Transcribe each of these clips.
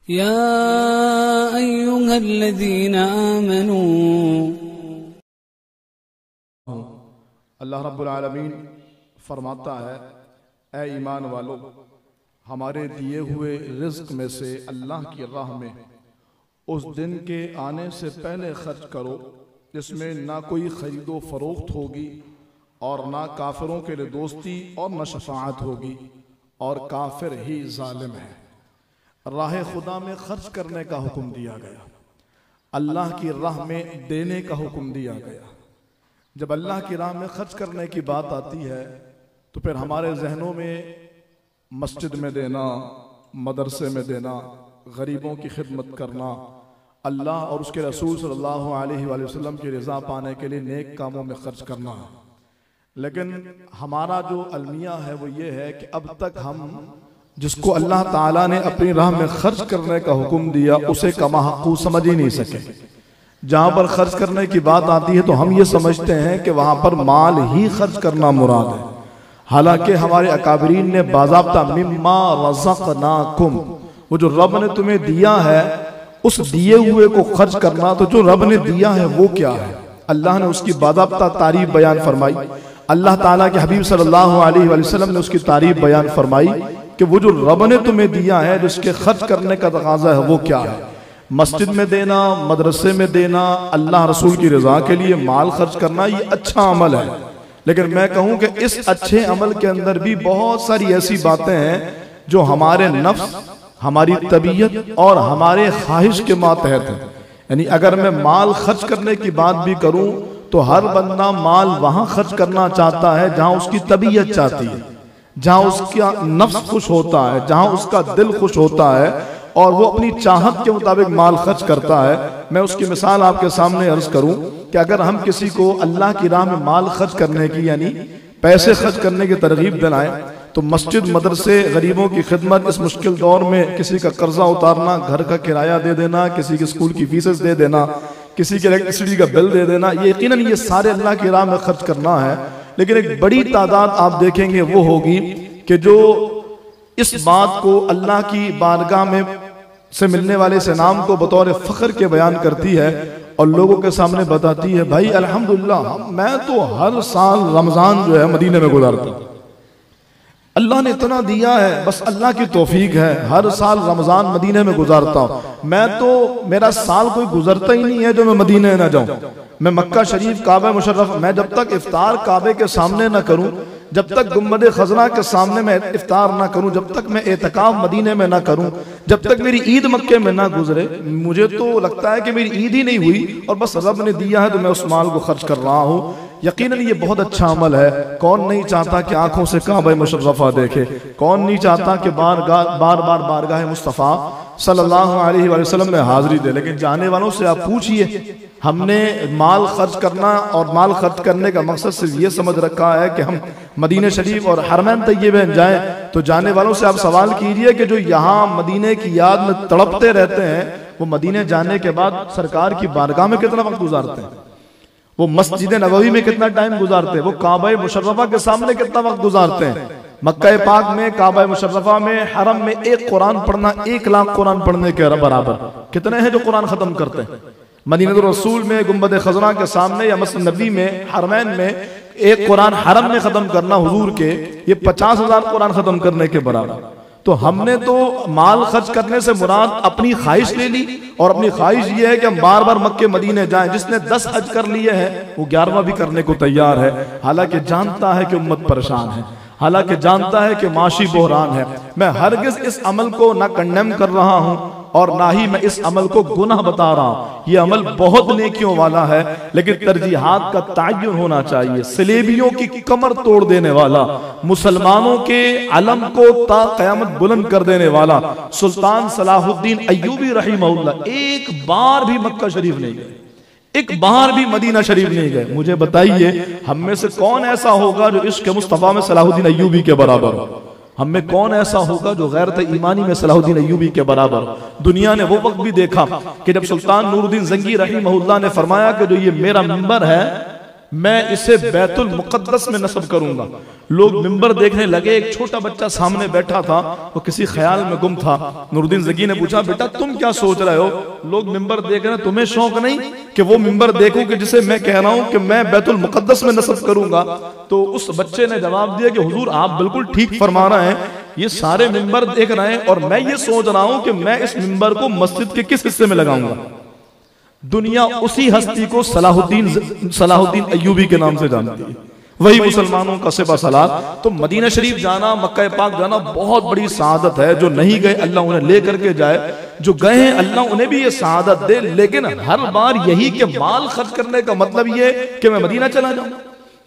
या अय्युहल्लज़ीना आमनू। अल्लाह रब्बुल आलमीन फरमाता है, ए ईमान वालों, हमारे दिए हुए रिज़्क़ में से अल्लाह की राह में उस दिन के आने से पहले खर्च करो जिसमें ना कोई ख़रीदो फरोख्त होगी और ना काफिरों के लिए दोस्ती और न शफाअत होगी, और काफिर ही जालिम है। राह खुदा में खर्च करने का हुक्म दिया गया, अल्लाह की राह में देने का हुक्म दिया गया। जब अल्लाह की राह में खर्च करने की बात आती है तो फिर हमारे जहनों में मस्जिद में देना, मदरसे में देना, गरीबों की खिदमत करना, अल्लाह और उसके रसूल सल्लल्लाहु अलैहि वसल्लम की रज़ा पाने के लिए नेक कामों में खर्च करना है। लेकिन हमारा जो अलमिया है वो ये है कि अब तक हम जिसको अल्लाह ताला ने अपनी राह में खर्च करने का हुक्म दिया उसे कमा हक़ू समझ ही नहीं सके। जहाँ पर खर्च करने की बात आती है तो हम ये समझते हैं कि वहाँ पर माल ही खर्च करना मुराद है, हालांकि हमारे अकाबरीन ने बाज़ाब्ता मिम्मा रज़क़नाकुम, वो जो रब ने तुम्हें दिया है उस दिए हुए को खर्च करना। तो जो रब ने दिया है वो क्या है, अल्लाह ने उसकी बाज़ाब्ता तारीफ बयान फरमाई। अल्लाह ताला के हबीब सल्लल्लाहु अलैहि वसल्लम ने उसकी तारीफ बयान फरमाई कि वो जो रब ने तुम्हें दिया है जिसके खर्च करने का तकाज़ा है वो क्या है। मस्जिद में देना, मदरसे में देना, अल्लाह रसूल की रज़ा के लिए माल खर्च करना, ये अच्छा अमल है। लेकिन मैं कहूँ कि इस अच्छे अमल के अंदर भी बहुत सारी ऐसी बातें हैं जो हमारे नफ्स, हमारी तबीयत और हमारे ख्वाहिश के मातहत है। यानी अगर मैं माल खर्च करने की बात भी करूं तो हर बंदा माल वहां खर्च करना चाहता है जहां उसकी तबीयत चाहती है, जहां उसका नफ्स खुश होता है, जहां उसका दिल खुश होता है, और वो अपनी चाहत के मुताबिक माल खर्च करता है। मैं उसकी मिसाल आपके सामने अर्ज करूं कि अगर हम किसी को अल्लाह की राह में माल खर्च करने की यानी पैसे खर्च करने की तरगीब दिलाएं तो मस्जिद, मदरसे, गरीबों की खिदमत, इस मुश्किल दौर में किसी का कर्जा उतारना, घर का किराया दे देना, किसी के स्कूल की फीसेस दे देना, किसी के इलेक्ट्रिसिटी का बिल दे देना, ये यकीनन ये सारे अल्लाह की राह में खर्च करना है। लेकिन एक बड़ी तादाद आप देखेंगे वो होगी कि जो इस बात को अल्लाह की बारगाह में से मिलने वाले इस इनाम को बतौर फख्र के बयान करती है और लोगों के सामने बताती है, भाई अल्हम्दुलिल्लाह मैं तो हर साल रमजान जो है मदीने में गुजारता हूं, अल्लाह ने इतना दिया है, बस अल्लाह की तौफीक है, हर साल रमजान मदीने में गुजारता हूँ। मैं तो मेरा साल कोई गुजरता ही नहीं है जो मैं मदीने ना जाऊं। मैं मक्का शरीफ, काबा मुशर्रफ, मैं जब तक इफ्तार काबे के सामने ना करूं, जब तक गुम्बद खजना के सामने मैं इफ्तार ना करूं, जब तक मैं एतकाफ मदीने में ना करूं, जब तक मेरी ईद मक्के में ना गुजरे, मुझे तो लगता है कि मेरी ईद ही नहीं हुई और बस रब ने दिया है तो मैं उस माल को खर्च कर रहा हूँ। यकीनन ये बहुत अच्छा अमल है। कौन नहीं चाहता कि आंखों से काबा मुशर्रफा देखे, कौन नहीं चाहता कि बार बार बारगाह मुस्तफ़ा सल्लल्लाहु अलैहि वसल्लम में हाजिरी दे। लेकिन जाने वालों से आप पूछिए, हमने माल खर्च करना और माल खर्च करने का मकसद सिर्फ ये समझ रखा है कि हम मदीने शरीफ और हरमैन तय्यबैन जाएं। तो जाने वालों से आप सवाल कीजिए कि जो यहाँ मदीने की याद में तड़पते रहते हैं वो मदीने जाने के बाद सरकार की बारगाह में कितना वक्त गुजारते हैं, वो मस्जिद नबवी में कितना टाइम गुजारते हैं, वो काबा मुशर्रफा के सामने कितना वक्त गुजारते हैं। मक्का पाक में, काबा मुशर्रफा में, हरम में एक कुरान पढ़ना 1 लाख कुरान पढ़ने के बराबर। कितने हैं जो कुरान खत्म करते हैं? मदीनतुर रसूल में, गुम्बद खज़रा के सामने या मस्जिद नबी में, हरमैन में एक कुरान हरम में खत्म करना हुजूर के, ये 50,000 कुरान खत्म करने के बराबर। तो हमने तो माल खर्च करने से मुराद अपनी ख्वाहिश ले ली, और अपनी ख्वाहिश ये है कि हम बार बार मक्के मदीने जाएं। जिसने 10 हज कर लिए हैं वो 11वां भी करने को तैयार है, हालांकि जानता है कि उम्मत परेशान है, हालांकि जानता है कि माशी बहरान है। मैं हरगिज इस अमल को ना कंडेम कर रहा हूं और ना ही मैं इस अमल को गुनाह बता रहा हूं। यह अमल बहुत नेकियों वाला है, लेकिन तरजीहात का तयन होना चाहिए। सलेबियों की कमर तोड़ देने वाला, मुसलमानों के अलम को ता क़यामत बुलंद कर देने वाला सुल्तान सलाहुद्दीन अय्यूबी रहीमहुल्लाह एक बार भी मक्का शरीफ नहीं गए, एक बार भी मदीना शरीफ नहीं गए। मुझे बताइए, हम में से कौन ऐसा होगा जो इश्क मुस्तफा में सलाहुद्दीन अय्यूबी के बराबर हो? हम में कौन ऐसा होगा जो गैरत ईमानी में सलाहुद्दीन अय्यूबी के बराबर? दुनिया ने वो वक्त भी देखा कि जब सुल्तान नूरुद्दीन जंगी रहीमहुल्लाह ने फरमाया कि जो ये मेरा मिंबर है मैं इसे बैतुल मुक़द्दस में नस्ब करूंगा। लोग मिंबर देखने लगे, एक छोटा बच्चा सामने बैठा था, वो किसी ख्याल में गुम था। नूरुद्दीन ज़की ने पूछा, बेटा तुम क्या सोच रहे हो? लोग मिंबर देख रहे हैं, तुम्हें शौक नहीं कि वो मिंबर देखो कि जिसे मैं कह रहा हूं कि मैं बैतुल मुक़द्दस में नस्ब करूंगा? तो उस बच्चे ने जवाब दिया कि हुजूर आप बिल्कुल ठीक फरमा रहे हैं, ये सारे मिंबर देख रहे हैं और मैं ये सोच रहा हूं कि मैं इस मिंबर को मस्जिद के किस हिस्से में लगाऊंगा। दुनिया उसी हस्ती को सलाहुद्दीन अय्यूबी के नाम से जानती है, वही मुसलमानों का सिपा सलात। तो मदीना शरीफ जाना, मक्का पाक जाना बहुत बड़ी सआदत है। जो नहीं गए अल्लाह उन्हें ले करके जाए, जो गए हैं अल्लाह उन्हें भी ये सआदत दे। लेकिन हर बार यही कि माल खर्च करने का मतलब ये कि मैं मदीना चला जाऊं,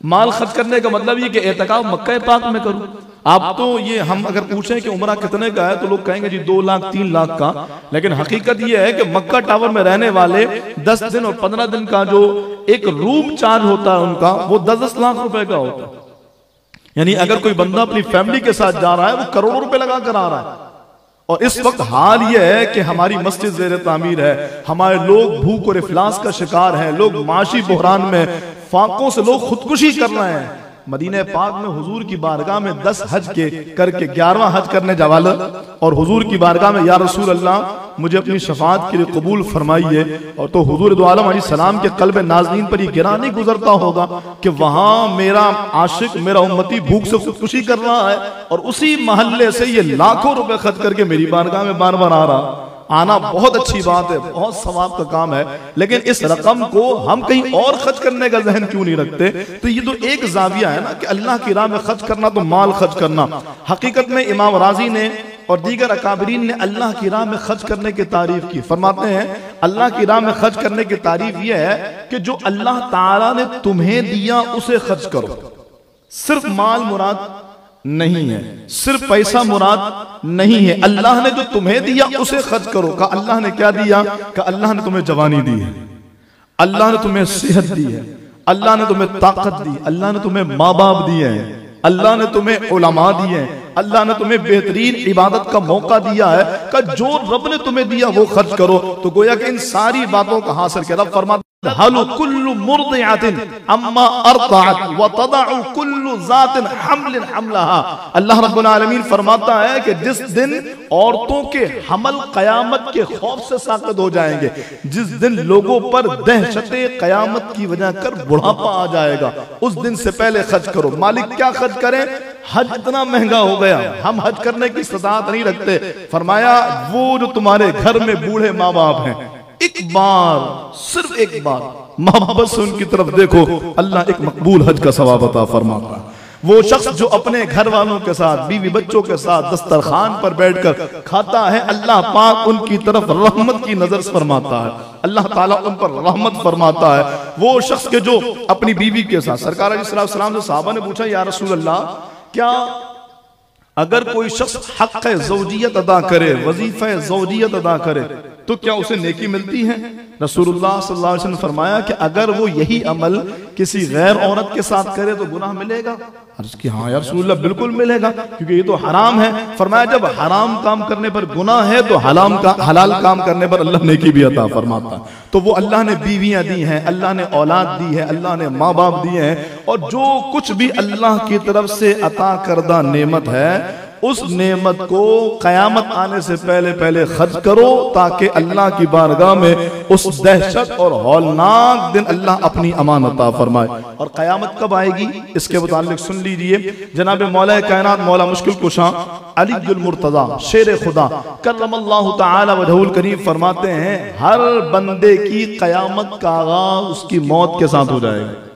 माल खर्च करने का मतलब ये कि एतकाफ मक्का पाक में करूं। आप तो ये हम अगर पूछें कि उम्रा कितने का है तो लोग कहेंगे जी 2 लाख 3 लाख का, लेकिन हकीकत ये है कि मक्का टावर में रहने वाले 10 दिन और 15 दिन का जो एक रूम चार्ज होता है उनका, वो 10-10 लाख रुपए का होता है। यानी अगर कोई बंदा अपनी फैमिली के साथ जा रहा है वो करोड़ों रुपए लगा कर आ रहा है। और इस वक्त हाल यह है कि हमारी मस्जिद ज़ेर तामीर है, हमारे लोग भूख और इफलास का शिकार हैं, लोग माशी बहरान में, फाकों से लोग खुदकुशी कर रहे हैं। मदीने पाक में हुजूर की बारगाह में 10 हज के करके 11वां हज करने जवाला और हुजूर की बारगाह में या रसूल अल्लाह मुझे अपनी शफाअत के लिए कबूल फरमाइए। और तो हुजूर दो आलम अलैहि सलाम के कल्ब नाज़रीन पर ये गिरा नहीं गुजरता होगा कि वहां मेरा आशिक, मेरा उम्मती भूख से खुदकुशी कर रहा है और उसी महल्ले से ये लाखों रुपए खर्च करके मेरी बारगाह में बार बार आ रहा। आना बहुत अच्छी बात है, बहुत सवाब का काम है, लेकिन इस रकम को हम कहीं और खर्च करने का जहन क्यों नहीं रखते? तो ये तो एक जाविया है ना कि अल्लाह की राह में खर्च करना तो माल खर्च करना। हकीकत में इमाम राजी ने और दीगर अकाबरीन ने अल्लाह की राह में खर्च करने की तारीफ की। फरमाते हैं अल्लाह की राह में खर्च करने की तारीफ यह है कि जो अल्लाह ताला ने तुम्हें दिया उसे खर्च करो। सिर्फ माल मुराद नहीं है, सिर्फ पैसा मुराद नहीं है, अल्लाह ने जो तुम्हें दिया उसे खर्च करो। का अल्लाह ने क्या दिया? का अल्लाह ने तुम्हें जवानी दी है, अल्लाह ने तुम्हें सेहत दी है, अल्लाह ने तुम्हें ताकत दी, अल्लाह ने तुम्हें माँ बाप दिए हैं, अल्लाह ने तुम्हें उलमा दिए हैं, अल्लाह ने तुम्हें बेहतरीन इबादत का मौका दिया है। का जो रब ने तुम्हें दिया वो खर्च करो। तो गोया कि इन सारी बातों का हासिल किया। रब फरमाता हलु कुल्लु मुर्दिअतिन अम्मा अरदअत व तदअ कुल्लु ज़ातिन हमलिन हमलहा। अल्लाह रब्बुल आलमीन फरमाता है कि जिस दिन औरतों के हमल कयामत के खौफ से साक़ित हो जाएंगे, जिस दिन लोगों पर दहशते कयामत की वजह कर बुढ़ापा आ जाएगा, उस दिन से पहले खर्च करो। मालिक क्या खर्च करें? हज इतना महंगा हो गया, हम हज करने की इस्तिताअत नहीं रखते। फरमाया वो जो तुम्हारे घर में बूढ़े माँ बाप हैं, एक बार, सिर्फ एक बार मोहब्बत से उनकी तरफ देखो, अल्लाह एक मकबूल हज का सवाब अता फरमाता है। वो शख्स जो अपने घर वालों के साथ, बीवी बच्चों के साथ दस्तरखान पर बैठकर खाता है, अल्लाह पाक उनकी तरफ रहमत की नजर फरमाता है, अल्लाह ताला उन पर रहमत फरमाता है। वो शख्स के जो अपनी बीवी के साथ, सरकार अलैहिस्सलाम से सहाबा ने पूछा या रसूल अल्लाह, क्या अगर कोई शख्स हक़ ज़ौजियत अदा करे, वजीफा ज़ौजियत अदा करे, तो क्या उसे नेकी मिलती है? रसूलुल्लाह सल्लल्लाहु अलैहि वसल्लम ने फरमाया कि अगर वो यही अमल किसी गैर औरत के साथ करे तो गुनाह मिलेगा? अर्ज़ की हाँ या रसूलल्लाह बिल्कुल मिलेगा, क्योंकि ये तो हराम है। फरमाया जब हराम काम करने पर गुनाह है तो हलाल काम करने पर अल्लाह नेकी भी अता फरमाता है। तो वो अल्लाह ने बीवियां दी हैं, अल्लाह ने औलाद दी है, अल्लाह ने माँ बाप दिए हैं, और जो कुछ भी अल्लाह की तरफ से अता करदा नेमत है उस नेमत को कयामत आने से पहले पहले खर्च करो, ताकि अल्लाह की बारगाह में उस दहशत और हौलनाक दिन अल्लाह अपनी अमानत अता फरमाए। और कयामत कब आएगी इसके मुतालिक सुन लीजिए। जनाब मौला कायनात मौला मुश्किल कुशा अलीजुल मुर्तज़ा शेर खुदा कर्रमल्लाहु तआला वजहुल करीम फरमाते हैं, हर बंदे की कयामत का आगाज उसकी मौत के साथ हो जाएगा।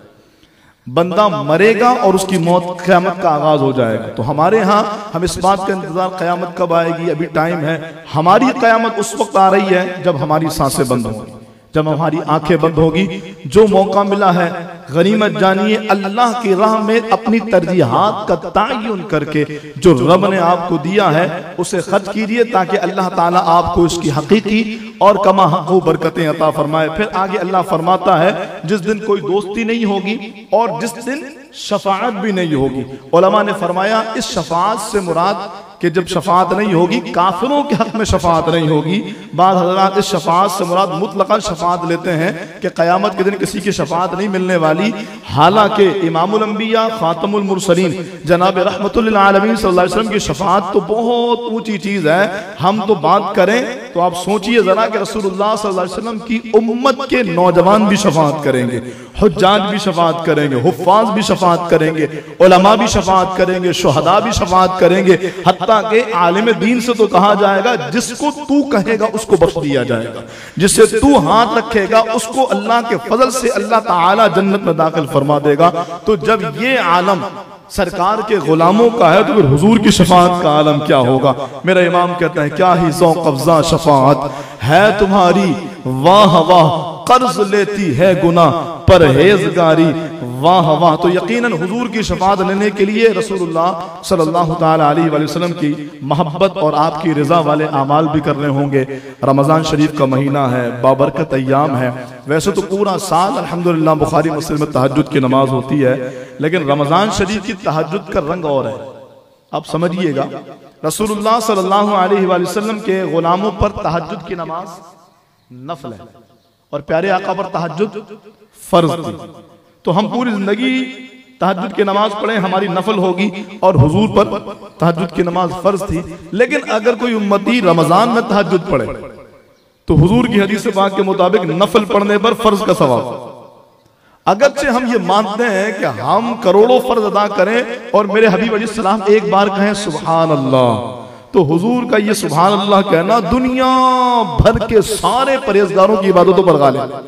बंदा मरेगा और उसकी मौत क़यामत का आगाज हो जाएगा। तो हमारे यहाँ हम इस बात का इंतजार क़यामत कब आएगी, अभी टाइम है। हमारी क़यामत उस वक्त आ रही है जब हमारी सांसें बंद होंगी, जब हमारी आंखें बंद होगी। जो मौका मिला है गनीमत जानिए, अल्लाह की राह में अपनी तरजीहात का तायन करके जो रब ने आपको दिया है उसे खर्च कीजिए, ताकि अल्लाह ताला आपको इसकी हकीकी और कमा हक़ बरकतें अता फरमाए। फिर आगे अल्लाह फरमाता है जिस दिन कोई दोस्ती नहीं होगी और जिस दिन शफाअत भी नहीं होगी। उलमा ने फरमाया इस शफाअत से मुराद कि जब शफात नहीं होगी, काफिरों के हक में शफात नहीं होगी। बाद हज़रात इस शफात से मुराद मुतलक़न शफात लेते हैं कि क़यामत के दिन किसी की शफात नहीं मिलने वाली। हालांकि इमामुल अंबिया खातमुल मुरसलीन जनाब रहमतुल लिल आलमीन सल्लल्लाहु अलैहि वसल्लम की शफात तो बहुत ऊंची चीज है। हम तो बात करें तो आप सोचिए जरा कि रसूलुल्लाह सल्लल्लाहु अलैहि वसल्लम की उम्मत के नौजवान भी शफात करेंगे, हुज्जाज भी शफात करेंगे, हुफ्फाज भी शफात करेंगे, उलमा भी शफात करेंगे, शुहदा भी शफात करेंगे। हत्ता के आलिम दीन से तो कहा जाएगा जिसको तू कहेगा उसको बख्श दिया जाएगा, जिससे तू हाथ रखेगा उसको अल्लाह के फजल से अल्लाह ताला जन्नत में दाखिल फरमा देगा। तो जब ये आलम सरकार के गुलामों का है तो फिर हुजूर की शफात का आलम क्या होगा। मेरा इमाम कहते हैं क्या ही ज़ौक़ अफ़ज़ा शफात है तुम्हारी, वाह वाह कर्ज लेती है गुनाह परहेज़गारी, वाह वाह। तो यकीनन हुजूर की शफात लेने के लिए रसूलुल्लाह सल्लल्लाहु ताला अलैहि वसल्लम की मोहब्बत और आपकी रज़ा वाले आमाल भी करने होंगे। रमज़ान शरीफ का महीना है, बाबरकत अय्याम है। वैसे तो पूरा साल अल्हम्दुलिल्लाह बुखारी मुस्लिम में तहज्जुद की नमाज होती है, लेकिन रमज़ान शरीफ की तहज्जुद का रंग और है। आप समझिएगा, रसूलुल्लाह सल्लल्लाहु अलैहि वसल्लम के गुलामों पर तहज्जुद की नमाज नफल है और प्यारे आका पर तहज्जुद फर्ज थी। तो हम पूरी जिंदगी तहज्जुद की नमाज पढ़े हमारी नफल होगी और हुजूर पर तहज्जुद की नमाज फर्ज थी। लेकिन अगर कोई उम्मती रमजान में तहज्जुद पढ़े तो हुजूर की हदीस पाक के मुताबिक नफल पढ़ने पर फर्ज का सवाब। अगरचे हम ये मानते हैं कि हम करोड़ों फर्ज अदा करें और मेरे हबीब अलैहिस्सलाम एक बार कहें सुभान अल्लाह, तो हुजूर का ये सुभान अल्लाह कहना दुनिया भर के सारे परहेजगारों की इबादतों पर गालिब।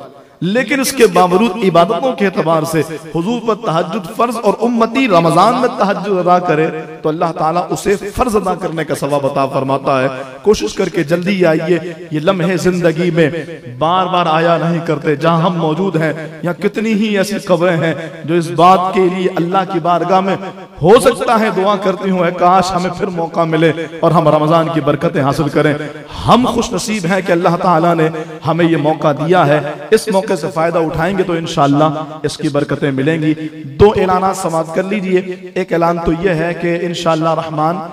लेकिन इसके बावजूद इबादतों के एतबार से हुजूर पर तहज्जुद फर्ज और उम्मती रमजान में तहज्जुद अदा करे तो अल्लाह ताला उसे फर्ज अदा करने का सवाब अता फरमाता है। कोशिश करके जल्दी आइए, ये लम्हे जिंदगी में बार बार आया नहीं करते। जहां हम मौजूद हैं यहाँ कितनी ही ऐसी खबरें हैं जो इस बात के लिए अल्लाह की बारगाह में हो सकता है दुआ करती हूँ, काश हमें फिर मौका मिले और हम रमजान की बरकतें हासिल करें। हम खुश नसीब हैं कि अल्लाह ताला ने हमें ये मौका दिया है। इस मौके से फायदा उठाएंगे तो इंशाअल्लाह इसकी बरकतें मिलेंगी। दो ऐलान समाप्त कर लीजिए। एक ऐलान तो यह है कि इंशाअल्लाह रहमान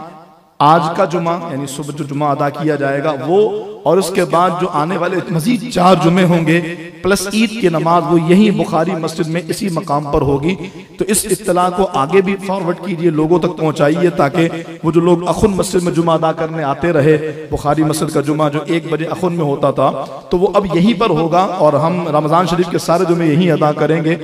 आज का जुमा यानी सुबह जो जुमा अदा किया जाएगा वो, और उसके बाद जो आने वाले मजीद 4 जुमे होंगे प्लस ईद की नमाज वो यही बुखारी मस्जिद में इसी मकाम पर होगी। तो इस इत्तला को आगे भी फॉरवर्ड कीजिए, लोगों तक पहुंचाइए ताकि वो जो लोग अखुन मस्जिद में जुमा अदा करने आते रहे। बुखारी मस्जिद का जुमा जो 1 बजे अखुन में होता था तो वो अब यहीं पर होगा और हम रमजान शरीफ के सारे जुमे यहीं अदा करेंगे।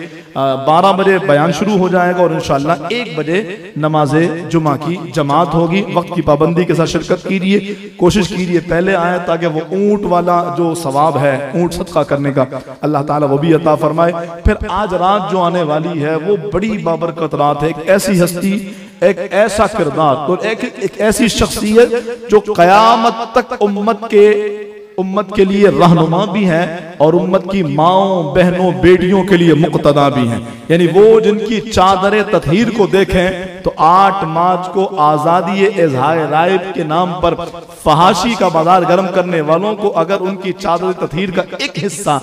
12 बजे बयान शुरू हो जाएगा और इंशाअल्लाह 1 बजे नमाज जुमा की जमात होगी। वक्त की पाबंदी के साथ शिरकत कीजिए, कोशिश कीजिए पहले आए ताकि वो ऊंट वाला जो सवाब है ऊंट सदका करने का अल्लाह ताला वो भी अता फरमाए। फिर आज रात जो आने वाली है वो बड़ी बाबरकत रात है। एक ऐसी हस्ती, एक ऐसा किरदार और एक ऐसी शख्सियत जो कयामत तक उम्मत के लिए रहनुमा भी हैं और उम्मत की माओं बहनों बेटियों के लिए मुक्तदा भी हैं। यानी वो जिनकी चादर ततहीर को देखें तो 8 मार्च को आजादी इजहार राय के नाम पर फहाशी का बाजार गर्म करने वालों को अगर उनकी चादर ततहीर का एक हिस्सा,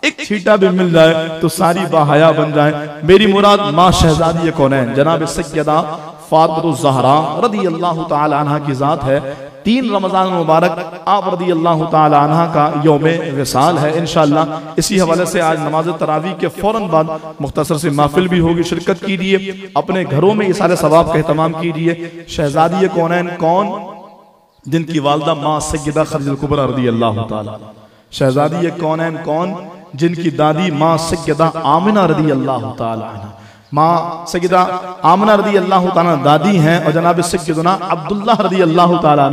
एक छींटा भी मिल जाए तो सारी बाहया बन जाए। मेरी मुराद माँ शहजादी कौनैन जनाब सैयदा फातिमा ज़हरा रदी अल्लाह ताला अन्हा की जात है। 3 रमजान मुबारक आप रदी अल्लाह ताला अन्हा का यौम विसाल है। इंशाअल्लाह इसी हवाले से आज नमाज तरावी के फौरन बाद मुख्तसर से महफिल भी होगी, शिरकत कीजिए। अपने घरों में इस सारे सवाब का एहतमाम कीजिए। शहजादी कौनैन कौन? जिनकी वालदा माँ सैयदा खदीजा कुबरा रदी अल्लाह ताला। शहजादी कौनैन कौन? जिनकी दादी माँ सैयदा आमिना रदी अल्लाह ताला अन्हा। माँ सैयदा आमिना रदी अल्लाह ताला दादी हैं और जनाब सैयदना अब्दुल्ला रदी अल्लाह ताला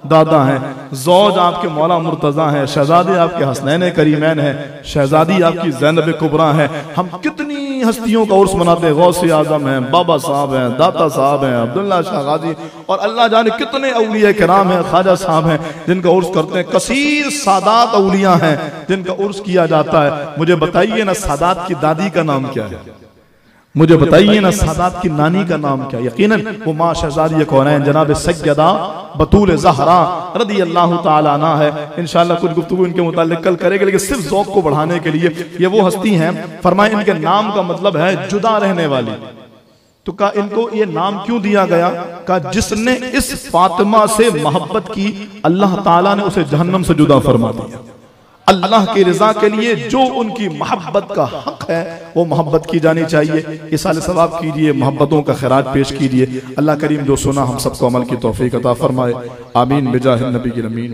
दादा हैं। ज़ौज आपके मौला मुर्तज़ा हैं, शहजादे आपके हसनैन करीमैन हैं, शहजादी आपकी ज़ैनब कुबरा है। हम कितनी हस्तियों का उर्स मनाते हैं। गौसे आज़म हैं, बाबा साहब हैं, दाता साहब हैं, अब्दुल्ला शाह गाजी और अल्लाह जाने कितने औलिया किराम हैं, ख्वाजा साहब हैं जिनका उर्स करते हैं। कसीर सादात औलिया हैं जिनका उर्स किया जाता है। मुझे बताइए ना सादात की दादी का नाम क्या है? मुझे बताइए ना सादात की नानी का नाम क्या? यकीनन वो माँ शहजादी कौनैन जनाब सैयदा बतूल ज़हरा रदी अल्लाह ताला अन्हा है। इंशाअल्लाह कुछ गुफ्तगू इनके मुताल्लिक कल करेंगे, लेकिन सिर्फ ज़ौक़ को बढ़ाने के लिए ये वो हस्ती हैं। फरमाए इनके नाम का मतलब है जुदा रहने वाली। तो कहा इनको ये नाम क्यों दिया गया? कहा जिसने इस फातिमा से मोहब्बत की अल्लाह ताला ने उसे जहन्नम से जुदा फरमा दिया। अल्लाह की रजा के लिए जो उनकी मोहब्बत का हक है वो मोहब्बत की जानी चाहिए। इसाले सवाब कीजिए, मोहब्बतों का खैरात पेश कीजिए। अल्लाह करीम जो सुना हम सबको अमल की तौफीक अता फरमाए। आमीन बिजाहिन नबी की अमीन।